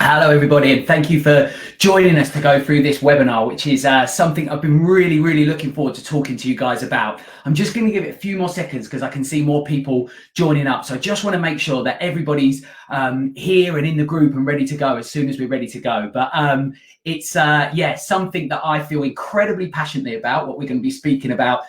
Hello everybody, and thank you for joining us to go through this webinar, which is something I've been really looking forward to talking to you guys about. I'm just going to give it a few more seconds because I can see more people joining up. So I just want to make sure that everybody's here and in the group and ready to go as soon as we're ready to go. But it's something that I feel incredibly passionately about, what we're going to be speaking about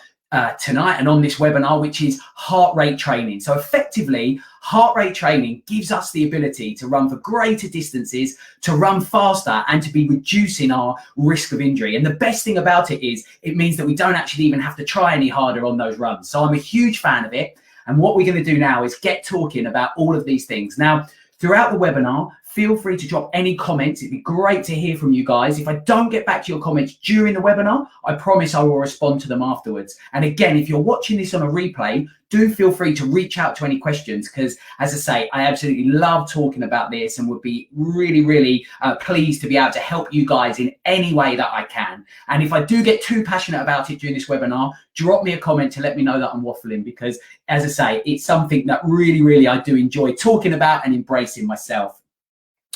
tonight and on this webinar, which is heart rate training. So effectively, heart rate training gives us the ability to run for greater distances, to run faster, and to be reducing our risk of injury. And the best thing about it is it means that we don't actually even have to try any harder on those runs. So I'm a huge fan of it. And what we're going to do now is get talking about all of these things. Now, throughout the webinar, feel free to drop any comments. It'd be great to hear from you guys. If I don't get back to your comments during the webinar, I promise I will respond to them afterwards. And again, if you're watching this on a replay, do feel free to reach out to any questions because, as I say, I absolutely love talking about this and would be really pleased to be able to help you guys in any way that I can. And if I do get too passionate about it during this webinar, drop me a comment to let me know that I'm waffling because, as I say, it's something that really I do enjoy talking about and embracing myself.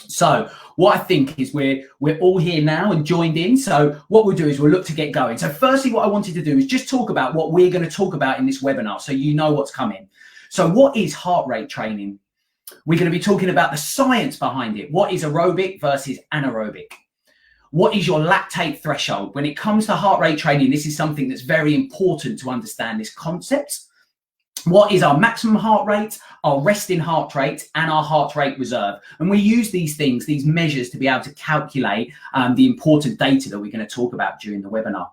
So what I think is we're all here now and joined in. So what we'll do is we'll look to get going. So firstly, what I wanted to do is just talk about what we're going to talk about in this webinar so you know what's coming. So what is heart rate training? We're going to be talking about the science behind it. What is aerobic versus anaerobic? What is your lactate threshold? When it comes to heart rate training, this is something that's very important to understand this concept. What is our maximum heart rate, our resting heart rate, and our heart rate reserve? And we use these things, these measures, to be able to calculate the important data that we're going to talk about during the webinar.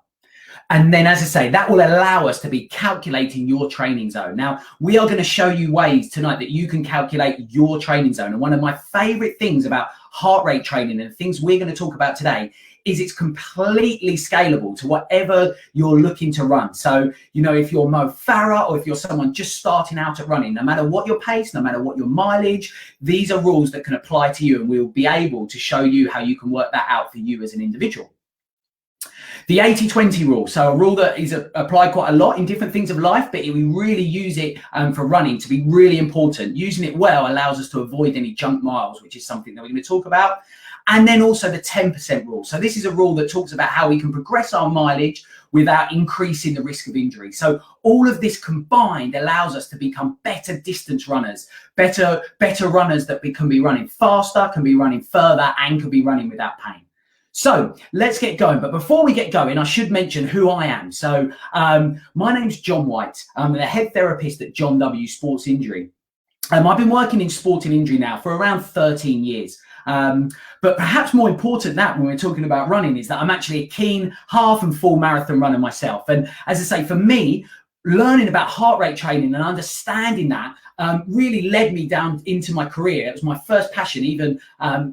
And then, as I say, that will allow us to be calculating your training zone. Now, we are going to show you ways tonight that you can calculate your training zone. And one of my favorite things about heart rate training and the things we're going to talk about today is it's completely scalable to whatever you're looking to run. So, you know, if you're Mo Farah or if you're someone just starting out at running, no matter what your pace, no matter what your mileage, these are rules that can apply to you, and we'll be able to show you how you can work that out for you as an individual. The 80-20 rule, so a rule that is applied quite a lot in different things of life, but we really use it for running to be really important. Using it well allows us to avoid any junk miles, which is something that we're going to talk about. And then also the 10% rule. So this is a rule that talks about how we can progress our mileage without increasing the risk of injury. So all of this combined allows us to become better distance runners, better runners that can be running faster, can be running further, and can be running without pain. So let's get going. But before we get going, I should mention who I am. So my name's Jon White. I'm the head therapist at John W. Sports Injury. I've been working in sporting injury now for around 13 years. But perhaps more important than that, when we're talking about running, is that I'm actually a keen half and full marathon runner myself. And as I say, for me, learning about heart rate training and understanding that really led me down into my career. It was my first passion, even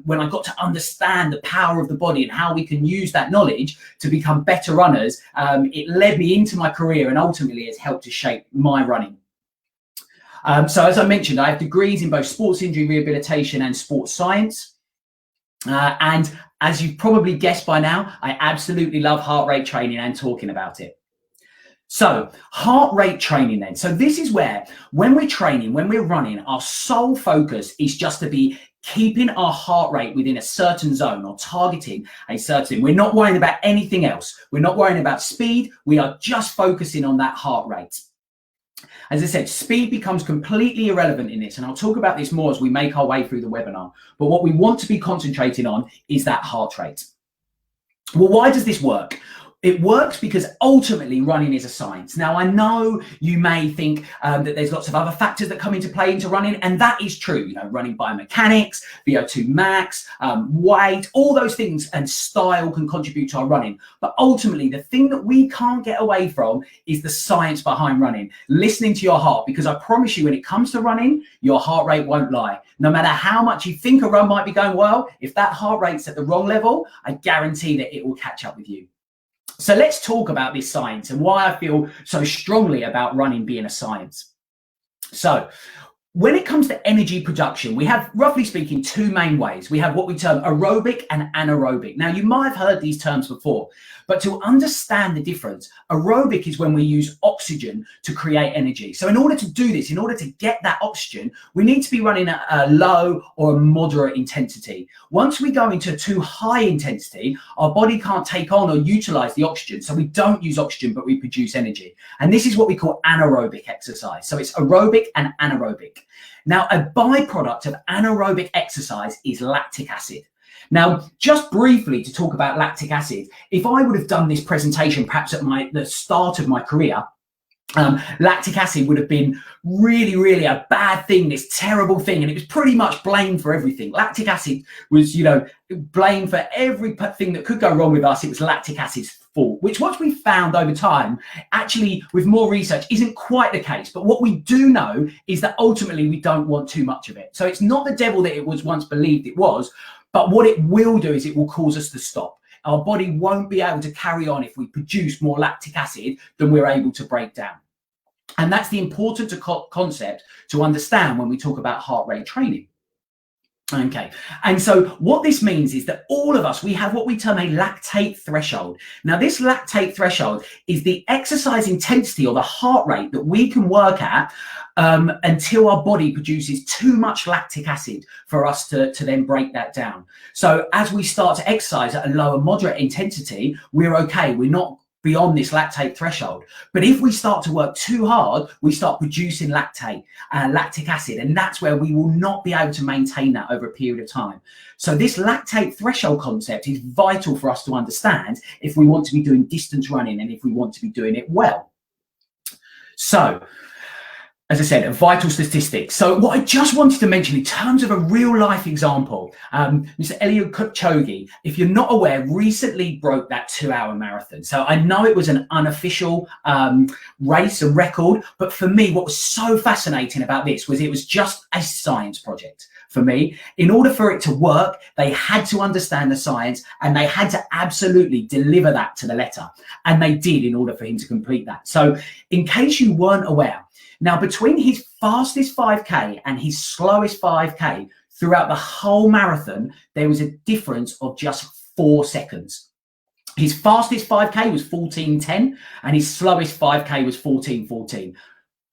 when I got to understand the power of the body and how we can use that knowledge to become better runners. It led me into my career and ultimately has helped to shape my running. So as I mentioned, I have degrees in both sports injury rehabilitation and sports science. And as you've probably guessed by now, I absolutely love heart rate training and talking about it. So heart rate training then. So this is where, when we're training, when we're running, our sole focus is just to be keeping our heart rate within a certain zone or targeting a certain. We're not worrying about anything else. We're not worrying about speed. We are just focusing on that heart rate. As I said, speed becomes completely irrelevant in this, and I'll talk about this more as we make our way through the webinar. But what we want to be concentrating on is that heart rate. Well, why does this work? It works because ultimately running is a science. Now, I know you may think that there's lots of other factors that come into play into running, and that is true. You know, running biomechanics, VO2 max, weight, all those things and style can contribute to our running. But ultimately, the thing that we can't get away from is the science behind running, listening to your heart, because I promise you, when it comes to running, your heart rate won't lie. No matter how much you think a run might be going well, if that heart rate's at the wrong level, I guarantee that it will catch up with you. So let's talk about this science and why I feel so strongly about running being a science. So When it comes to energy production, we have, roughly speaking, two main ways. We have what we term aerobic and anaerobic. Now, you might have heard these terms before, but to understand the difference, aerobic is when we use oxygen to create energy. So in order to do this, in order to get that oxygen, we need to be running at a low or a moderate intensity. Once we go into too high intensity, our body can't take on or utilize the oxygen. So we don't use oxygen, but we produce energy. And this is what we call anaerobic exercise. So it's aerobic and anaerobic. Now, a byproduct of anaerobic exercise is lactic acid. Now, just briefly to talk about lactic acid, if I would have done this presentation perhaps at the start of my career, lactic acid would have been really a bad thing, this terrible thing, and it was pretty much blamed for everything. Lactic acid was, blamed for everything that could go wrong with us. It was lactic acid's fault, which what we found over time, actually with more research, isn't quite the case. But what we do know is that ultimately we don't want too much of it. So it's not the devil that it was once believed it was, but what it will do is it will cause us to stop. Our body won't be able to carry on if we produce more lactic acid than we're able to break down. And that's the important concept to understand when we talk about heart rate training. Okay, and so what this means is that all of us, we have what we term a lactate threshold. Now, this lactate threshold is the exercise intensity or the heart rate that we can work at until our body produces too much lactic acid for us to then break that down. So as we start to exercise at a lower moderate intensity, we're okay. We're not beyond this lactate threshold. But if we start to work too hard, we start producing lactic acid, and that's where we will not be able to maintain that over a period of time. So this lactate threshold concept is vital for us to understand if we want to be doing distance running and if we want to be doing it well. So, as I said, a vital statistic. So what I just wanted to mention in terms of a real life example, Mr. Eliud Kipchoge, if you're not aware, recently broke that 2-hour marathon. So I know it was an unofficial race and record, but for me, what was so fascinating about this was it was just a science project. For me, in order for it to work, they had to understand the science and they had to absolutely deliver that to the letter. And they did in order for him to complete that. So in case you weren't aware, now, between his fastest 5K and his slowest 5K throughout the whole marathon, there was a difference of just 4 seconds. His fastest 5K was 14:10 and his slowest 5K was 14:14.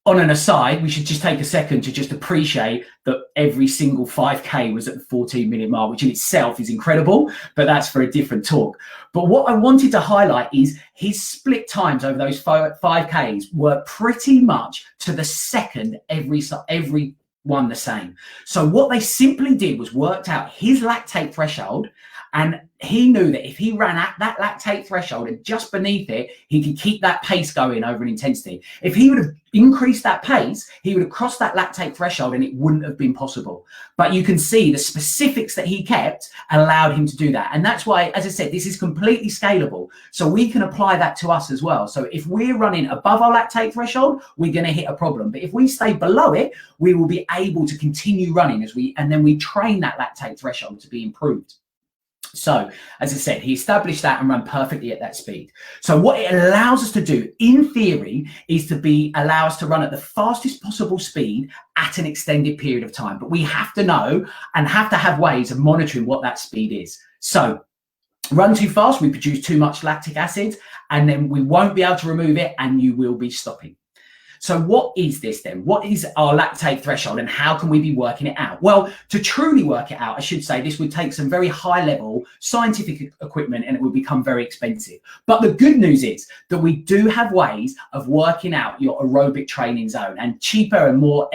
On an aside, we should just take a second to just appreciate that every single 5K was at the 14-minute mark, which in itself is incredible, but that's for a different talk. But what I wanted to highlight is his split times over those 5Ks were pretty much to the second every one the same. So what they simply did was worked out his lactate threshold, and he knew that if he ran at that lactate threshold and just beneath it, he could keep that pace going over an intensity. If he would have increased that pace, he would have crossed that lactate threshold and it wouldn't have been possible. But you can see the specifics that he kept allowed him to do that. And that's why, as I said, this is completely scalable. So we can apply that to us as well. So if we're running above our lactate threshold, we're going to hit a problem. But if we stay below it, we will be able to continue running and then we train that lactate threshold to be improved. So, as I said, he established that and ran perfectly at that speed. So what it allows us to do, in theory, is to allow us to run at the fastest possible speed at an extended period of time. But we have to know and have to have ways of monitoring what that speed is. So, run too fast, we produce too much lactic acid, and then we won't be able to remove it, and you will be stopping. So what is this then? What is our lactate threshold and how can we be working it out? Well, to truly work it out, I should say this would take some very high level scientific equipment and it would become very expensive. But the good news is that we do have ways of working out your aerobic training zone, and cheaper and more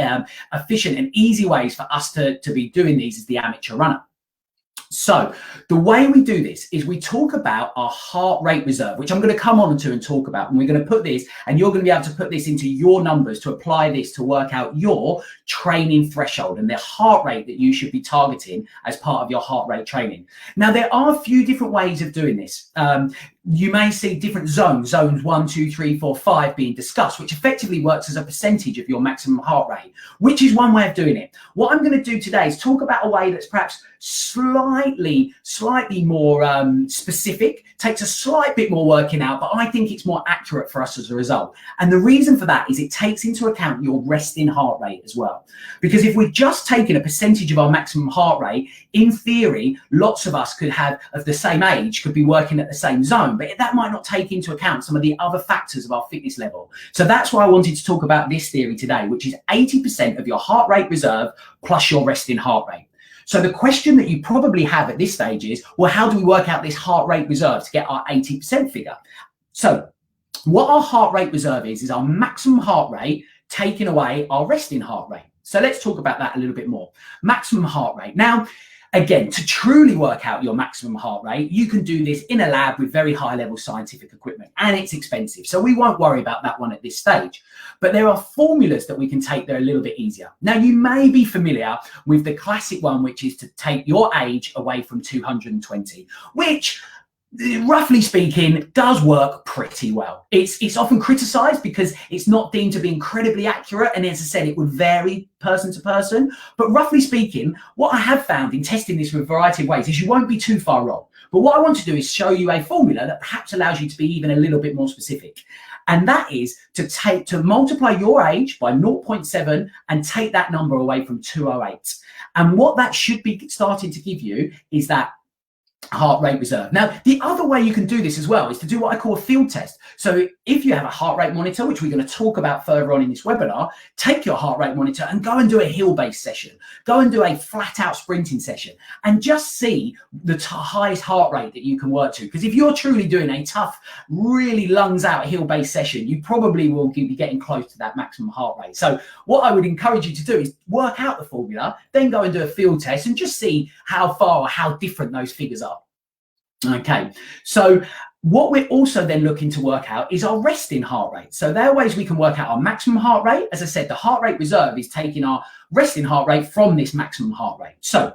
efficient and easy ways for us to be doing these as the amateur runner. So the way we do this is we talk about our heart rate reserve, which I'm going to come on to and talk about. And we're going to put this, and you're going to be able to put this into your numbers to apply this to work out your training threshold and the heart rate that you should be targeting as part of your heart rate training. Now, there are a few different ways of doing this. you may see different zones 1, 2, 3, 4, 5 being discussed, which effectively works as a percentage of your maximum heart rate, which is one way of doing it. What I'm going to do today is talk about a way that's perhaps slightly more specific, takes a slight bit more working out, but I think it's more accurate for us as a result. And the reason for that is it takes into account your resting heart rate as well. Because if we're just taking a percentage of our maximum heart rate, in theory, lots of us could have, of the same age, could be working at the same zone, but that might not take into account some of the other factors of our fitness level. So that's why I wanted to talk about this theory today, which is 80% of your heart rate reserve plus your resting heart rate. So the question that you probably have at this stage is, well, how do we work out this heart rate reserve to get our 80% figure? So what our heart rate reserve is our maximum heart rate taking away our resting heart rate. So let's talk about that a little bit more. Maximum heart rate. Now, again, to truly work out your maximum heart rate, you can do this in a lab with very high level scientific equipment, and it's expensive. So we won't worry about that one at this stage. But there are formulas that we can take that are a little bit easier. Now, you may be familiar with the classic one, which is to take your age away from 220, which, roughly speaking, does work pretty well. It's often criticized because it's not deemed to be incredibly accurate, and as I said, it would vary person to person. But roughly speaking, what I have found in testing this with a variety of ways is you won't be too far wrong. But what I want to do is show you a formula that perhaps allows you to be even a little bit more specific. And that is to multiply your age by 0.7 and take that number away from 208. And what that should be starting to give you is that heart rate reserve. Now, the other way you can do this as well is to do what I call a field test. So if you have a heart rate monitor, which we're going to talk about further on in this webinar, take your heart rate monitor and go and do a hill-based session. Go and do a flat-out sprinting session and just see the highest heart rate that you can work to. Because if you're truly doing a tough, really lungs-out hill-based session, you probably will be getting close to that maximum heart rate. So what I would encourage you to do is work out the formula, then go and do a field test and just see how far or how different those figures are. Okay, so what we're also then looking to work out is our resting heart rate. So there are ways we can work out our maximum heart rate. As I said, the heart rate reserve is taking our resting heart rate from this maximum heart rate. So,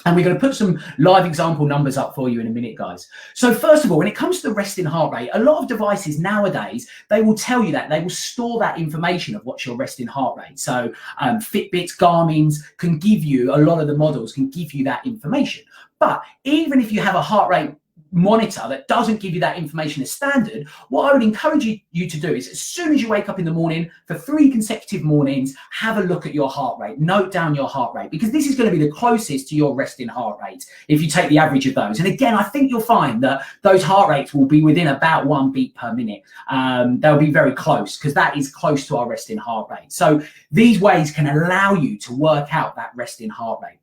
and we're going to put some live example numbers up for you in a minute, guys. So first of all, when it comes to the resting heart rate, a lot of devices nowadays, they will tell you that, they will store that information of what's your resting heart rate. So Fitbits, Garmin's can give you, a lot of the models can give you that information. But even if you have a heart rate monitor that doesn't give you that information as standard, what I would encourage you to do is, as soon as you wake up in the morning, for 3 consecutive mornings, have a look at your heart rate, note down your heart rate, because this is going to be the closest to your resting heart rate if you take the average of those. And again, I think you'll find that those heart rates will be within about 1 beat per minute. They'll be very close because that is close to our resting heart rate. So these ways can allow you to work out that resting heart rate.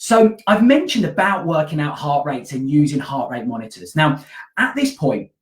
So I've mentioned about working out heart rates and using heart rate monitors. Now, at this point,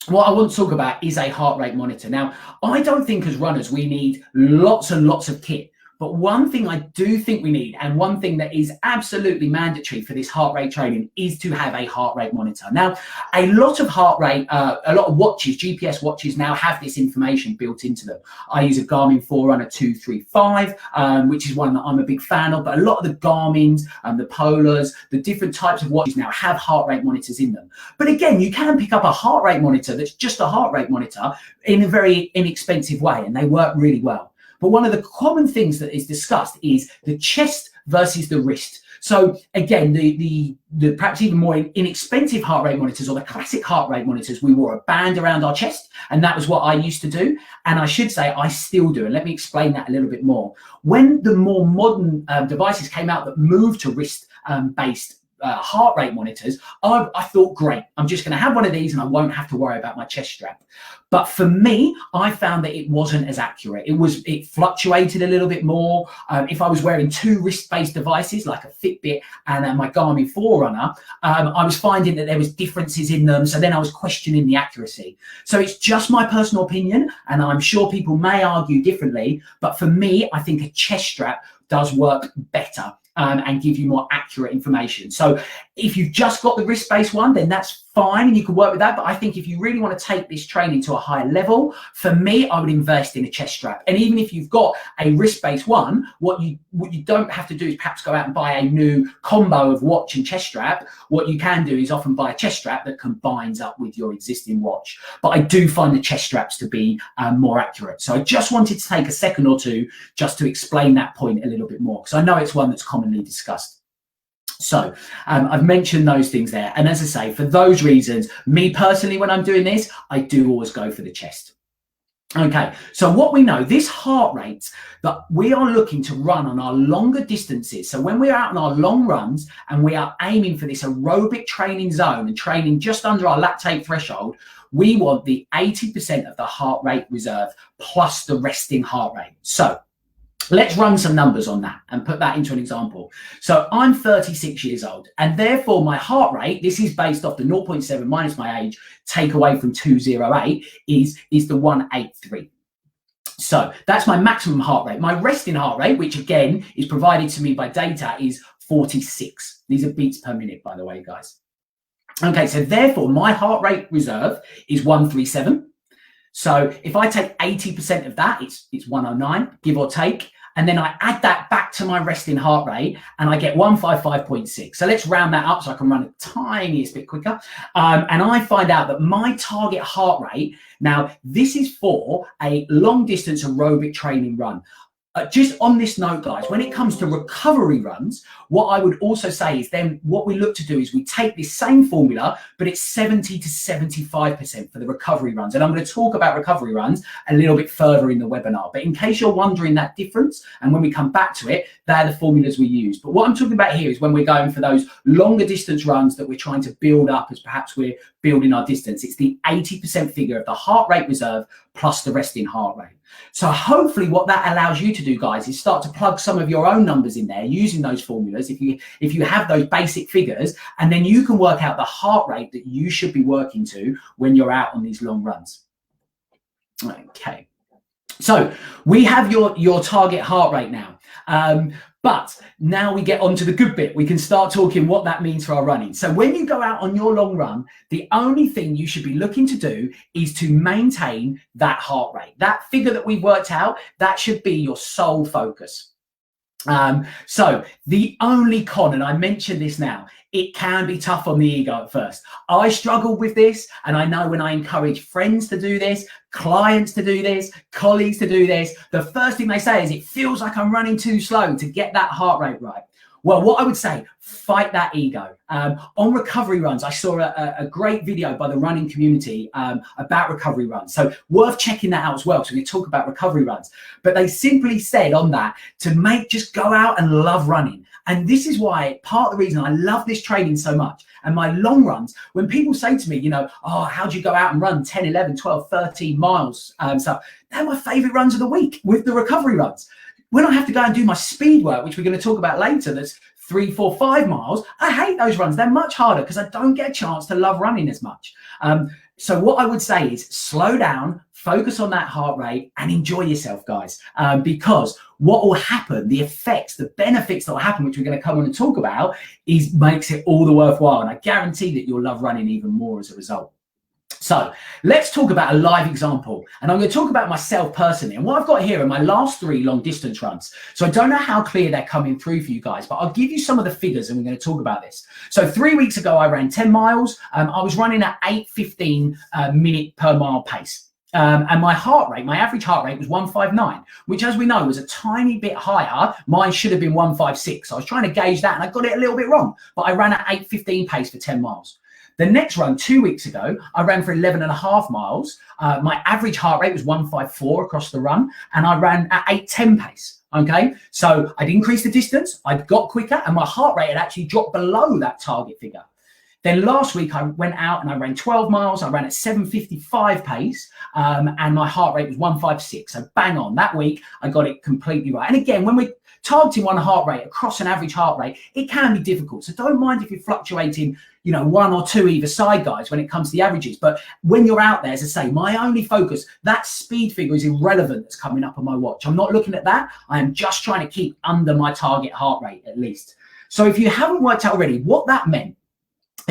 what I want to talk about is a heart rate monitor. Now, I don't think as runners we need lots and lots of kit. But one thing I do think we need, and one thing that is absolutely mandatory for this heart rate training, is to have a heart rate monitor. Now, a lot of a lot of watches, GPS watches now have this information built into them. I use a Garmin Forerunner 235, which is one that I'm a big fan of, but a lot of the Garmin's and the Polars, the different types of watches now have heart rate monitors in them. But again, you can pick up a heart rate monitor that's just a heart rate monitor in a very inexpensive way, and they work really well. But one of the common things that is discussed is the chest versus the wrist. So again, the perhaps even more inexpensive heart rate monitors, or the classic heart rate monitors, we wore a band around our chest, and that was what I used to do. And I should say I still do. And let me explain that a little bit more. When the more modern devices came out that moved to wrist-based heart rate monitors, I thought, great, I'm just going to have one of these and I won't have to worry about my chest strap. But for me, I found that it wasn't as accurate. It fluctuated a little bit more. If I was wearing 2 wrist-based devices like a Fitbit and my Garmin Forerunner, I was finding that there was differences in them. So then I was questioning the accuracy. So it's just my personal opinion, and I'm sure people may argue differently. But for me, I think a chest strap does work better and give you more accurate information. So if you've just got the wrist-based one, then that's fine, and you can work with that. But I think if you really want to take this training to a higher level, for me, I would invest in a chest strap. And even if you've got a wrist-based one, what you don't have to do is perhaps go out and buy a new combo of watch and chest strap. What you can do is often buy a chest strap that combines up with your existing watch. But I do find the chest straps to be more accurate. So I just wanted to take a second or two just to explain that point a little bit more, because I know it's one that's commonly discussed. So I've mentioned those things there. And as I say, for those reasons, me personally, when I'm doing this, I do always go for the chest. Okay, so what we know, this heart rate that we are looking to run on our longer distances. So when we're out on our long runs and we are aiming for this aerobic training zone and training just under our lactate threshold, we want the 80% of the heart rate reserve plus the resting heart rate. So let's run some numbers on that and put that into an example. So I'm 36 years old, and therefore my heart rate, this is based off the 0.7 minus my age, take away from 208 is the 183. So that's my maximum heart rate. My resting heart rate, which again is provided to me by data, is 46. These are beats per minute, by the way, guys. Okay, so therefore my heart rate reserve is 137. So if I take 80% of that, it's 109, give or take. And then I add that back to my resting heart rate and I get 155.6. So let's round that up so I can run a tiniest bit quicker. And I find out that my target heart rate, now this is for a long distance aerobic training run. Just on this note, guys, when it comes to recovery runs, what I would also say is then what we look to do is we take this same formula, but it's 70 to 75% for the recovery runs. And I'm going to talk about recovery runs a little bit further in the webinar. But in case you're wondering that difference, and when we come back to it, they're the formulas we use. But what I'm talking about here is when we're going for those longer distance runs that we're trying to build up as perhaps we're building our distance. It's the 80% figure of the heart rate reserve plus the resting heart rate. So hopefully what that allows you to do, guys, is start to plug some of your own numbers in there using those formulas if you have those basic figures, and then you can work out the heart rate that you should be working to when you're out on these long runs. Okay, so we have your target heart rate now. But now we get on to the good bit. We can start talking what that means for our running. So when you go out on your long run, the only thing you should be looking to do is to maintain that heart rate. That figure that we've worked out, that should be your sole focus. So the only con, and I mentioned this now, it can be tough on the ego at first. I struggled with this, and I know when I encourage friends to do this, clients to do this, colleagues to do this, the first thing they say is it feels like I'm running too slow to get that heart rate right. Well, what I would say, fight that ego. On recovery runs, I saw a great video by the running community about recovery runs. So worth checking that out as well. So we talk about recovery runs. But they simply said on that to just go out and love running. And this is why part of the reason I love this training so much. And my long runs, when people say to me, you know, oh, how do you go out and run 10, 11, 12, 13 miles? So they're my favorite runs of the week with the recovery runs. When I have to go and do my speed work, which we're going to talk about later, that's 3, 4, 5 miles, I hate those runs. They're much harder because I don't get a chance to love running as much. So what I would say is slow down, focus on that heart rate and enjoy yourself, guys. Because what will happen, the effects, the benefits that will happen, which we're going to come on and talk about, makes it all the worthwhile. And I guarantee that you'll love running even more as a result. So let's talk about a live example, and I'm going to talk about myself personally. And what I've got here are my last 3 long distance runs. So I don't know how clear they're coming through for you guys, but I'll give you some of the figures and we're going to talk about this. So 3 weeks ago, I ran 10 miles. I was running at 8:15 minute per mile pace. And my heart rate, my average heart rate was 159, which as we know was a tiny bit higher. Mine should have been 156. So I was trying to gauge that and I got it a little bit wrong, but I ran at 8:15 pace for 10 miles. The next run 2 weeks ago, I ran for 11.5 miles. My average heart rate was 154 across the run, and I ran at 8:10 pace. Okay, so I'd increased the distance, I'd got quicker, and my heart rate had actually dropped below that target figure. Then last week I went out and I ran 12 miles. I ran at 7:55 pace, and my heart rate was 156. So bang on. That week I got it completely right. And again, when we're targeting one heart rate across an average heart rate, it can be difficult. So don't mind if you're fluctuating, 1 or 2 either side, guys, when it comes to the averages. But when you're out there, as I say, my only focus, that speed figure is irrelevant that's coming up on my watch. I'm not looking at that. I am just trying to keep under my target heart rate at least. So if you haven't worked out already, what that meant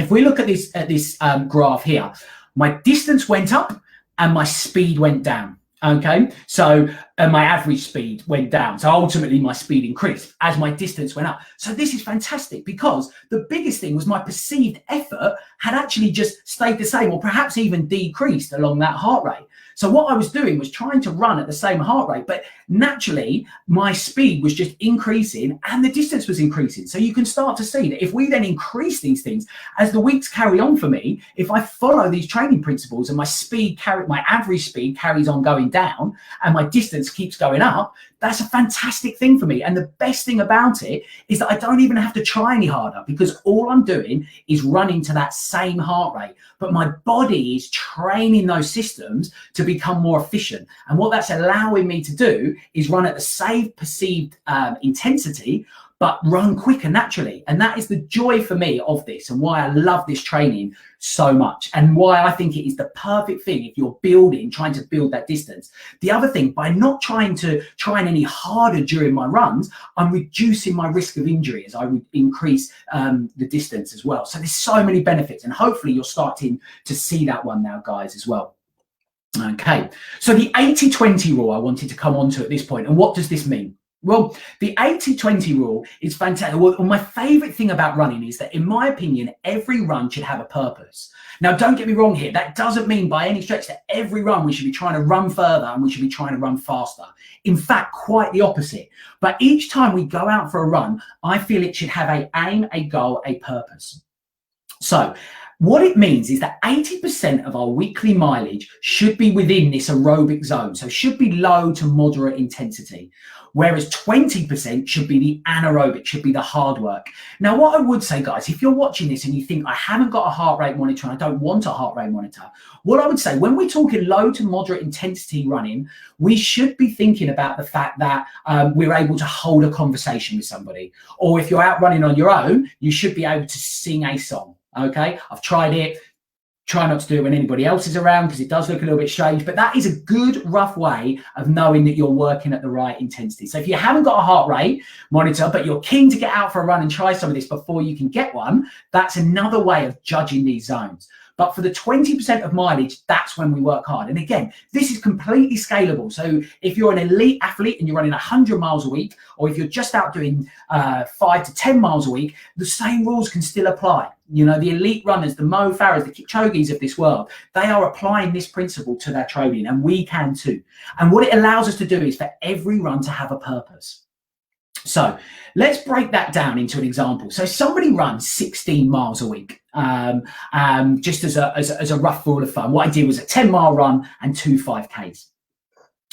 if we look at this graph here, my distance went up and my speed went down. Okay, so my average speed went down. So ultimately my speed increased as my distance went up. So this is fantastic, because the biggest thing was my perceived effort had actually just stayed the same, or perhaps even decreased along that heart rate. So what I was doing was trying to run at the same heart rate, but naturally my speed was just increasing and the distance was increasing. So you can start to see that if we then increase these things as the weeks carry on for me, if I follow these training principles and my average speed carries on going down and my distance keeps going up, that's a fantastic thing for me. And the best thing about it is that I don't even have to try any harder, because all I'm doing is running to that same heart rate, but my body is training those systems to become more efficient. And what that's allowing me to do is run at the same perceived intensity, but run quicker naturally. And that is the joy for me of this, and why I love this training so much, and why I think it is the perfect thing if you're trying to build that distance. The other thing, by not trying any harder during my runs, I'm reducing my risk of injury as I would increase the distance as well. So there's so many benefits, and hopefully you're starting to see that one now, guys, as well. Okay, so the 80-20 rule I wanted to come on to at this point, and what does this mean? Well, the 80-20 rule is fantastic. Well, my favorite thing about running is that, in my opinion, every run should have a purpose. Now, don't get me wrong here. That doesn't mean by any stretch that every run we should be trying to run further and we should be trying to run faster. In fact, quite the opposite. But each time we go out for a run, I feel it should have an aim, a goal, a purpose. So what it means is that 80% of our weekly mileage should be within this aerobic zone. So should be low to moderate intensity, whereas 20% should be the anaerobic, should be the hard work. Now, what I would say, guys, if you're watching this and you think, I haven't got a heart rate monitor and I don't want a heart rate monitor, what I would say, when we're talking low to moderate intensity running, we should be thinking about the fact that we're able to hold a conversation with somebody. Or if you're out running on your own, you should be able to sing a song. Okay, I've tried it. Try not to do it when anybody else is around, because it does look a little bit strange, but that is a good rough way of knowing that you're working at the right intensity. So if you haven't got a heart rate monitor, but you're keen to get out for a run and try some of this before you can get one, that's another way of judging these zones. But for the 20% of mileage, that's when we work hard. And again, this is completely scalable. So if you're an elite athlete and you're running 100 miles a week, or if you're just out doing 5 to 10 miles a week, the same rules can still apply. You know, the elite runners, the Mo Farahs, the Kipchogis of this world, they are applying this principle to their training, and we can too. And what it allows us to do is for every run to have a purpose. So let's break that down into an example. So somebody runs 16 miles a week, just as a rough rule of thumb. What I did was a 10-mile run and 2 5Ks.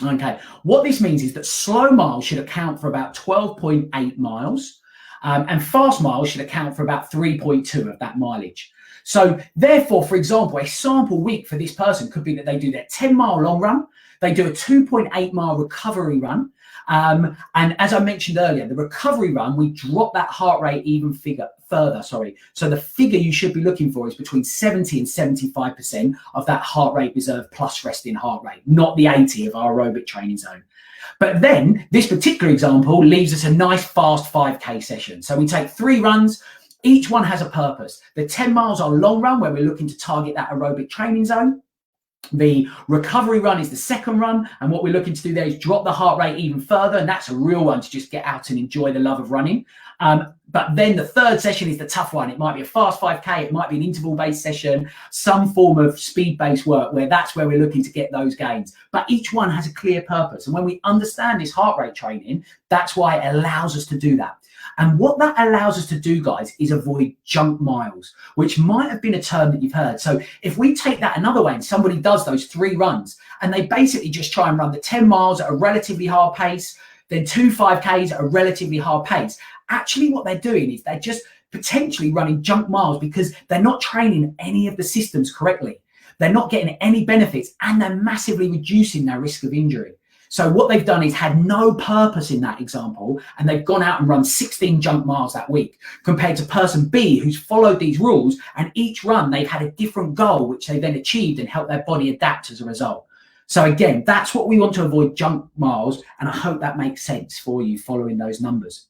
Okay, what this means is that slow miles should account for about 12.8 miles, and fast miles should account for about 3.2 of that mileage. So therefore, for example, a sample week for this person could be that they do their 10-mile long run, they do a 2.8-mile recovery run, and as I mentioned earlier, the recovery run, we drop that heart rate even further. So the figure you should be looking for is between 70 and 75% of that heart rate reserve plus resting heart rate, not the 80 of our aerobic training zone. But then this particular example leaves us a nice fast 5K session. So we take 3 runs. Each one has a purpose. The 10 miles are long run, where we're looking to target that aerobic training zone. The recovery run is the second run, and what we're looking to do there is drop the heart rate even further, and that's a real one to just get out and enjoy the love of running. But then the third session is the tough one. It might be a fast 5K, it might be an interval-based session, some form of speed-based work, where that's where we're looking to get those gains. But each one has a clear purpose, and when we understand this heart rate training, that's why it allows us to do that. And what that allows us to do, guys, is avoid junk miles, which might have been a term that you've heard. So if we take that another way and somebody does those 3 runs and they basically just try and run the 10 miles at a relatively hard pace, then 2 5Ks at a relatively hard pace, actually what they're doing is they're just potentially running junk miles, because they're not training any of the systems correctly. They're not getting any benefits, and they're massively reducing their risk of injury. So what they've done is had no purpose in that example, and they've gone out and run 16 junk miles that week, compared to person B, who's followed these rules, and each run they've had a different goal, which they then achieved and helped their body adapt as a result. So again, that's what we want to avoid, junk miles, and I hope that makes sense for you following those numbers.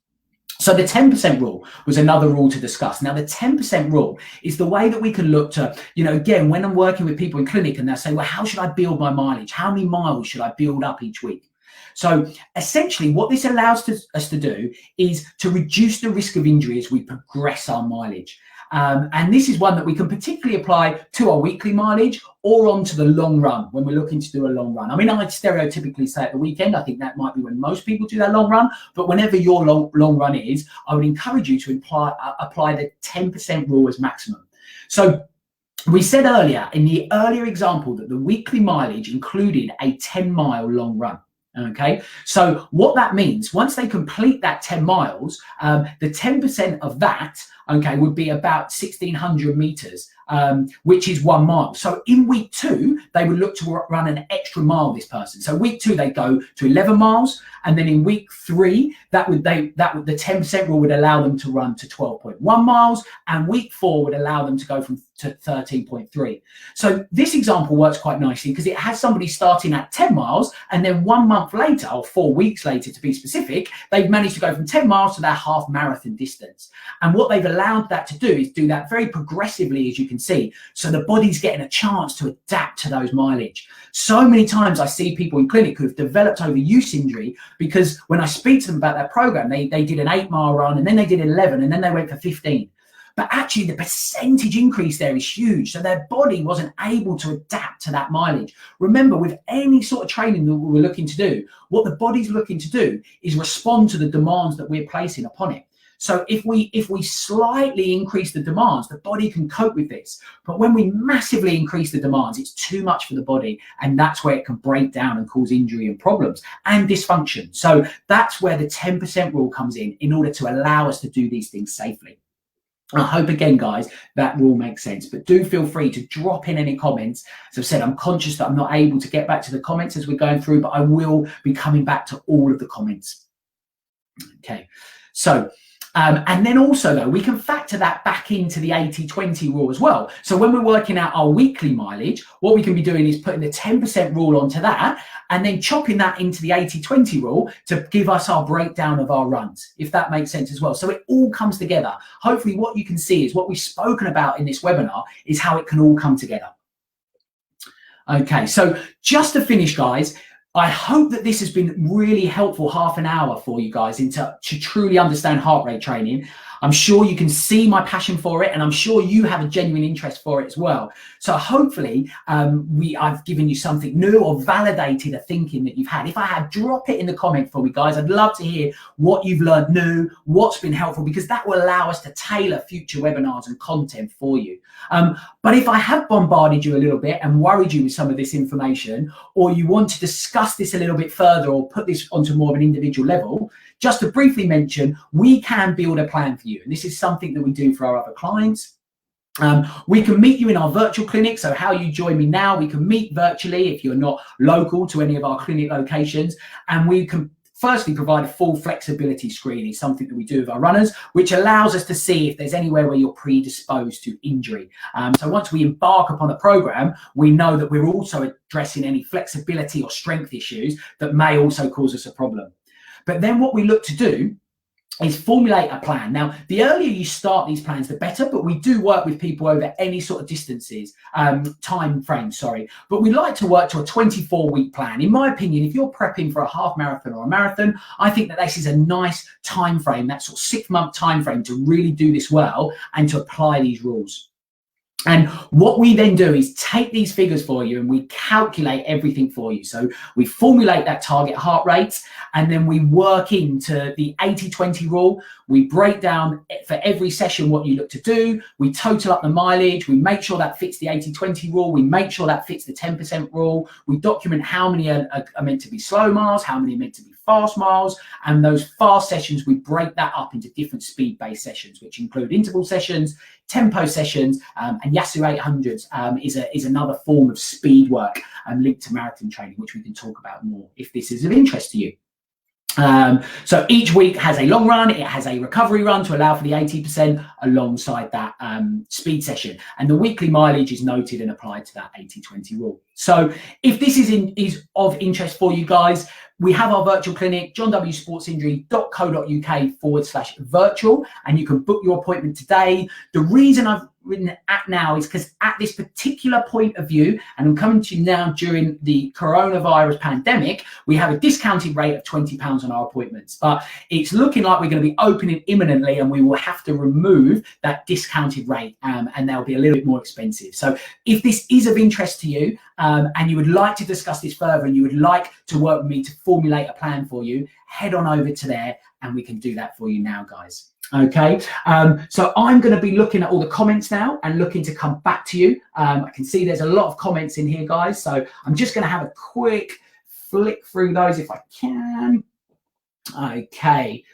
So the 10% rule was another rule to discuss. Now, the 10% rule is the way that we can look to, again, when I'm working with people in clinic and they'll say, well, how should I build my mileage? How many miles should I build up each week? So essentially what this allows us to do is to reduce the risk of injury as we progress our mileage. And this is one that we can particularly apply to our weekly mileage or onto the long run when we're looking to do a long run. I mean, I'd stereotypically say at the weekend, I think that might be when most people do their long run, but whenever your long run is, I would encourage you to apply the 10% rule as maximum. So we said earlier in the earlier example that the weekly mileage included a 10-mile long run. Okay, so what that means, once they complete that 10 miles, the 10% of that, okay, would be about 1,600 meters, which is 1 mile. So in week 2, they would look to run an extra mile, this person. So week 2, they go to 11 miles. And then in week 3, the 10% rule would allow them to run to 12.1 miles. And week 4 would allow them to go to 13.3. So this example works quite nicely because it has somebody starting at 10 miles and then 1 month later, or 4 weeks later to be specific, they've managed to go from 10 miles to their half marathon distance. And what they've allowed that to do is do that very progressively, as you can see. So the body's getting a chance to adapt to those mileage. So many times I see people in clinic who've developed overuse injury because when I speak to them about their program, they did an 8-mile run and then they did 11 and then they went for 15. But actually the percentage increase there is huge. So their body wasn't able to adapt to that mileage. Remember, with any sort of training that we're looking to do, what the body's looking to do is respond to the demands that we're placing upon it. So if we slightly increase the demands, the body can cope with this. But when we massively increase the demands, it's too much for the body. And that's where it can break down and cause injury and problems and dysfunction. So that's where the 10% rule comes in order to allow us to do these things safely. I hope again, guys, that rule makes sense, but do feel free to drop in any comments. As I've said, I'm conscious that I'm not able to get back to the comments as we're going through, but I will be coming back to all of the comments. Okay, so and then also, though, we can factor that back into the 80-20 rule as well. So when we're working out our weekly mileage, what we can be doing is putting the 10% rule onto that and then chopping that into the 80-20 rule to give us our breakdown of our runs, if that makes sense as well. So it all comes together. Hopefully what you can see is what we've spoken about in this webinar is how it can all come together. Okay, so just to finish, guys, I hope that this has been really helpful half an hour for you guys to truly understand heart rate training. I'm sure you can see my passion for it, and I'm sure you have a genuine interest for it as well. So hopefully I've given you something new or validated a thinking that you've had. If I had, drop it in the comment for me, guys. I'd love to hear what you've learned new, what's been helpful, because that will allow us to tailor future webinars and content for you. But if I have bombarded you a little bit and worried you with some of this information, or you want to discuss this a little bit further or put this onto more of an individual level, just to briefly mention, we can build a plan for you. And this is something that we do for our other clients. We can meet you in our virtual clinic. So how you join me now, we can meet virtually if you're not local to any of our clinic locations. And we can firstly provide a full flexibility screening, something that we do with our runners, which allows us to see if there's anywhere where you're predisposed to injury. So once we embark upon a program, we know that we're also addressing any flexibility or strength issues that may also cause us a problem. But then what we look to do is formulate a plan. Now, the earlier you start these plans, the better, but we do work with people over any sort of distances, time frame, sorry. But we like to work to a 24-week plan. In my opinion, if you're prepping for a half marathon or a marathon, I think that this is a nice time frame, that sort of 6-month time frame to really do this well and to apply these rules. And what we then do is take these figures for you and we calculate everything for you. So we formulate that target heart rate and then we work into the 80-20 rule. We break down for every session what you look to do. We total up the mileage. We make sure that fits the 80-20 rule. We make sure that fits the 10% rule. We document how many are meant to be slow miles, how many are meant to be fast miles, and those fast sessions, we break that up into different speed-based sessions, which include interval sessions, tempo sessions, and Yasu 800s is another form of speed work linked to marathon training, which we can talk about more if this is of interest to you. So each week has a long run, it has a recovery run to allow for the 80% alongside that speed session. And the weekly mileage is noted and applied to that 80-20 rule. So if this is of interest for you guys, we have our virtual clinic, johnwsportsinjury.co.uk/virtual, and you can book your appointment today. The reason I've written at now is because at this particular point of view, and I'm coming to you now during the coronavirus pandemic, we have a discounted rate of £20 on our appointments, but it's looking like we're going to be opening imminently, and we will have to remove that discounted rate, and they'll be a little bit more expensive. So if this is of interest to you, and you would like to discuss this further, and you would like to work with me to formulate a plan for you, head on over to there and we can do that for you now, guys. Okay, so I'm going to be looking at all the comments now and looking to come back to you. I can see there's a lot of comments in here, guys, so I'm just going to have a quick flick through those if I can. Okay.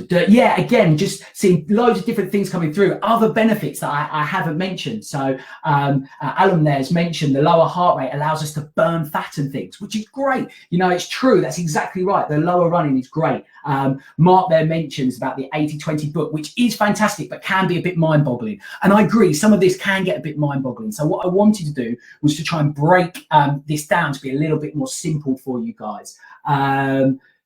Yeah, again, just seeing loads of different things coming through. Other benefits that I haven't mentioned. So Alan there's mentioned the lower heart rate allows us to burn fat and things, which is great. You know, it's true. That's exactly right. The lower running is great. Mark there mentions about the 80-20 book, which is fantastic, but can be a bit mind-boggling. And I agree, some of this can get a bit mind-boggling. So what I wanted to do was to try and break this down to be a little bit more simple for you guys.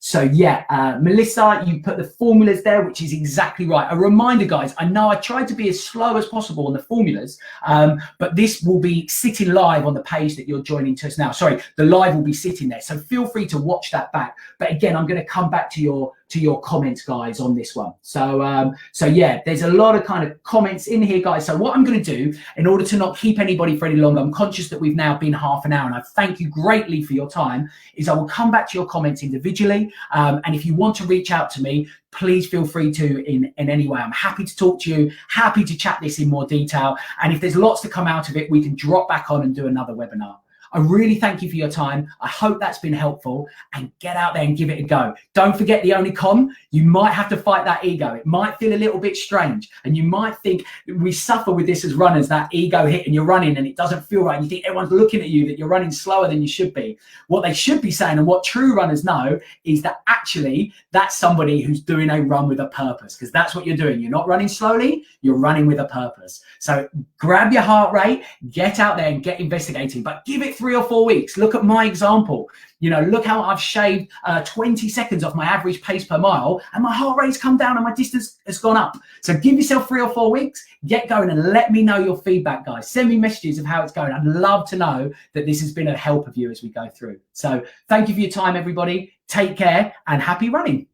So yeah, Melissa, you put the formulas there, which is exactly right. A reminder, guys, I know I tried to be as slow as possible on the formulas, but this will be sitting live on the page that you're joining to us now. Sorry, the live will be sitting there. So feel free to watch that back. But again, I'm going to come back to your comments, guys, on this one. So yeah, there's a lot of kind of comments in here, guys. So what I'm going to do, in order to not keep anybody for any longer, I'm conscious that we've now been half an hour, and I thank you greatly for your time, is I will come back to your comments individually. And if you want to reach out to me, please feel free to in any way. I'm happy to talk to you, happy to chat this in more detail. And if there's lots to come out of it, we can drop back on and do another webinar. I really thank you for your time. I hope that's been helpful, and get out there and give it a go. Don't forget the only con, you might have to fight that ego. It might feel a little bit strange, and you might think, we suffer with this as runners, that ego hit and you're running and it doesn't feel right. You think everyone's looking at you, that you're running slower than you should be. What they should be saying, and what true runners know, is that actually that's somebody who's doing a run with a purpose, because that's what you're doing. You're not running slowly, you're running with a purpose. So grab your heart rate, get out there and get investigating, but give it 3 or 4 weeks. Look at my example. You know, look how I've shaved 20 seconds off my average pace per mile, and my heart rate's come down and my distance has gone up. So give yourself 3 or 4 weeks, get going, and let me know your feedback, guys. Send me messages of how it's going. I'd love to know that this has been a help of you as we go through. So thank you for your time, everybody. Take care and happy running.